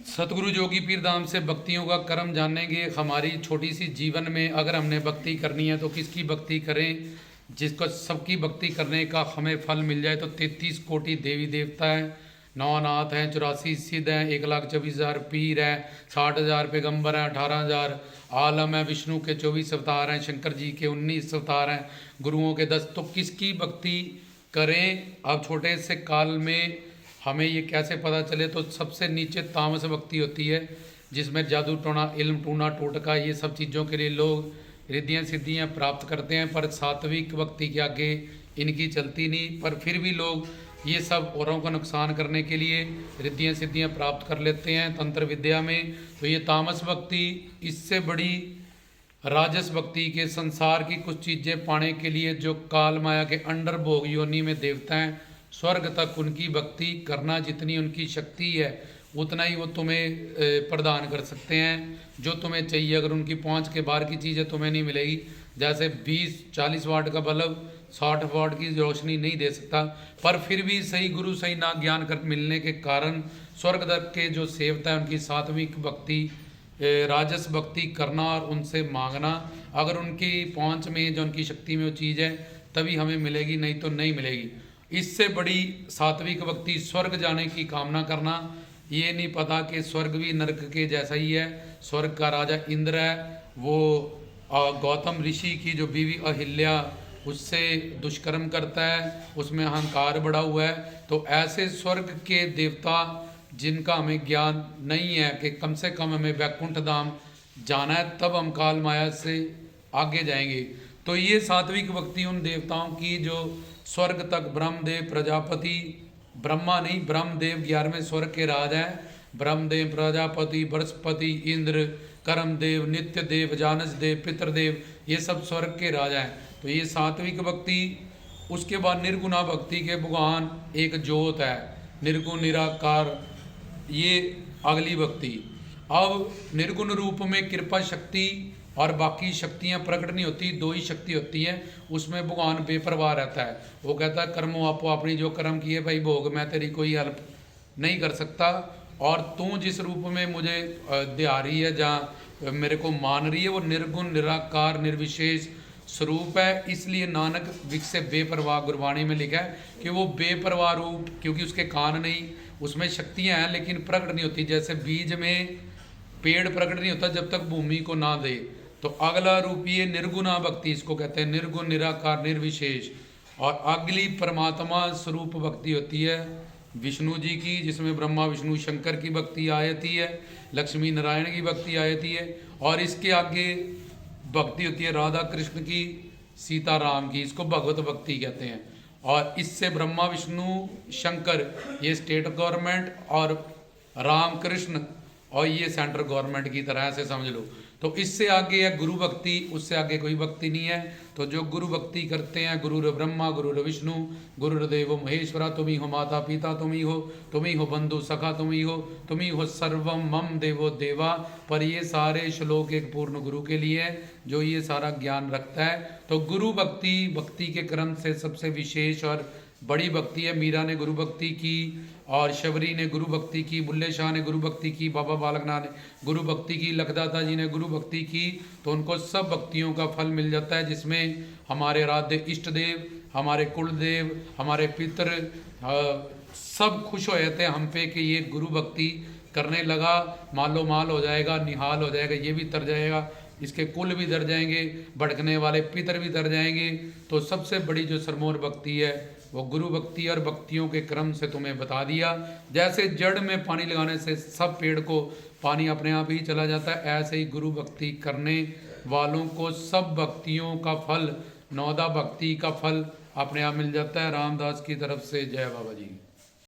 सतगुरु जोगी पीर धाम से भक्तियों का कर्म जानेंगे। हमारी छोटी सी जीवन में अगर हमने भक्ति करनी है तो किसकी भक्ति करें, जिसको सबकी भक्ति करने का हमें फल मिल जाए। तो 33 कोटि देवी देवता हैं, 9 नाथ हैं, 84 सिद्ध हैं, 1,24,000 पीर हैं, 60,000 पैगंबर हैं, 18,000 आलम है, विष्णु के 24 अवतार हैं, शंकर जी के 19 अवतार हैं, गुरुओं के 10। तो किसकी भक्ति करें। अब छोटे से काल में हमें ये कैसे पता चले, तो सबसे नीचे तामस भक्ति होती है, जिसमें जादू टोना, इल्म टूना, टोटका, ये सब चीज़ों के लिए लोग रिद्धियाँ सिद्धियाँ प्राप्त करते हैं। पर सात्विक भक्ति के आगे इनकी चलती नहीं। पर फिर भी लोग ये सब औरों का नुकसान करने के लिए रिद्धियाँ सिद्धियाँ प्राप्त कर लेते हैं तंत्र विद्या में। तो ये तामस भक्ति, इससे बड़ी राजस भक्ति के संसार की कुछ चीज़ें पाने के लिए जो काल माया के अंडर भोग योनि में देवता हैं, स्वर्ग तक उनकी भक्ति करना, जितनी उनकी शक्ति है उतना ही वो तुम्हें प्रदान कर सकते हैं जो तुम्हें चाहिए। अगर उनकी पहुंच के बाहर की चीज़ें तुम्हें नहीं मिलेगी, जैसे 20-40 वाट का बल्ब 60 वाट की रोशनी नहीं दे सकता, पर फिर भी सही गुरु सही ना ज्ञान कर मिलने के कारण स्वर्ग तक के जो सेवता है उनकी सात्विक भक्ति, राजस भक्ति करना और उनसे मांगना। अगर उनकी पहुंच में, जो उनकी शक्ति में वो चीज़ है, तभी हमें मिलेगी, नहीं तो नहीं मिलेगी। इससे बड़ी सात्विक भक्ति स्वर्ग जाने की कामना करना। ये नहीं पता कि स्वर्ग भी नरक के जैसा ही है। स्वर्ग का राजा इंद्र है, वो गौतम ऋषि की जो बीवी अहिल्या, उससे दुष्कर्म करता है, उसमें अहंकार बढ़ा हुआ है। तो ऐसे स्वर्ग के देवता जिनका हमें ज्ञान नहीं है कि कम से कम हमें वैकुंठ धाम जाना है, तब हम काल माया से आगे जाएंगे। तो ये सात्विक भक्ति उन देवताओं की जो स्वर्ग तक, ब्रह्मदेव, प्रजापति, ब्रह्मा नहीं, ब्रह्मदेव 11वें स्वर्ग के राज हैं। ब्रह्मदेव, प्रजापति, बृहस्पति, इंद्र, कर्मदेव, नित्य देव, जानस देव, पितृदेव, ये सब स्वर्ग के राजा हैं। तो ये सात्विक भक्ति। उसके बाद निर्गुणा भक्ति के भगवान एक ज्योत है, निर्गुण निराकार, ये अगली भक्ति। अब निर्गुण रूप में कृपा शक्ति और बाकी शक्तियाँ प्रकट नहीं होती, 2 ही शक्ति होती है। उसमें भगवान बेपरवाह रहता है। वो कहता है कर्मो आपो अपनी, जो कर्म किए भाई भोग, मैं तेरी कोई हेल्प नहीं कर सकता। और तू जिस रूप में मुझे दिहा रही है, जहाँ मेरे को मान रही है, वो निर्गुण निराकार निर्विशेष स्वरूप है। इसलिए नानक विक बेपरवाह गुरबाणी में लिखा है कि वो बेपरवाह रूप, क्योंकि उसके कान नहीं, उसमें शक्तियाँ हैं लेकिन प्रकट नहीं होती। जैसे बीज में पेड़ प्रकट नहीं होता जब तक भूमि को ना दे। तो अगला रूप ये निर्गुणा भक्ति, इसको कहते हैं निर्गुण निराकार निर्विशेष। और अगली परमात्मा स्वरूप भक्ति होती है विष्णु जी की, जिसमें ब्रह्मा विष्णु शंकर की भक्ति आ जाती है, लक्ष्मी नारायण की भक्ति आ जाती है। और इसके आगे भक्ति होती है राधा कृष्ण की, सीता राम की, इसको भगवत भक्ति कहते हैं। और इससे ब्रह्मा विष्णु शंकर ये स्टेट गवर्नमेंट, और राम कृष्ण और ये सेंट्रल गवर्नमेंट की तरह से समझ लो। तो इससे आगे है गुरु भक्ति, उससे आगे कोई भक्ति नहीं है। तो जो गुरु भक्ति करते हैं, गुरु ब्रह्मा, गुरु विष्णु, गुरुदेव महेश्वरा, तुम ही हो माता पिता, तुम ही हो बंधु सखा, तुम ही हो सर्वम मम देवो देवा। पर ये सारे श्लोक एक पूर्ण गुरु के लिए है, जो ये सारा ज्ञान रखता है। तो गुरु भक्ति, भक्ति के क्रम से सबसे विशेष और बड़ी भक्ति है। मीरा ने गुरु भक्ति की, और शबरी ने गुरु भक्ति की, बुल्ले शाह ने गुरु भक्ति की, बाबा बालकनाथ ने गुरु भक्ति की, लखदाता जी ने गुरु भक्ति की। तो उनको सब भक्तियों का फल मिल जाता है, जिसमें हमारे आराध्य इष्ट देव, हमारे कुलदेव, हमारे पितर सब खुश हो जाते हैं हम पे कि ये गुरु भक्ति करने लगा, मालो माल हो जाएगा, निहाल हो जाएगा, ये भी तर जाएगा, इसके कुल भी दर जाएंगे, भड़कने वाले पितर भी दर जाएंगे। तो सबसे बड़ी जो सरमोर भक्ति है वो गुरु भक्ति। और भक्तियों के क्रम से तुम्हें बता दिया, जैसे जड़ में पानी लगाने से सब पेड़ को पानी अपने आप ही चला जाता है, ऐसे ही गुरु भक्ति करने वालों को सब भक्तियों का फल, नौदा भक्ति का फल अपने आप मिल जाता है। रामदास की तरफ से जय बाबा जी।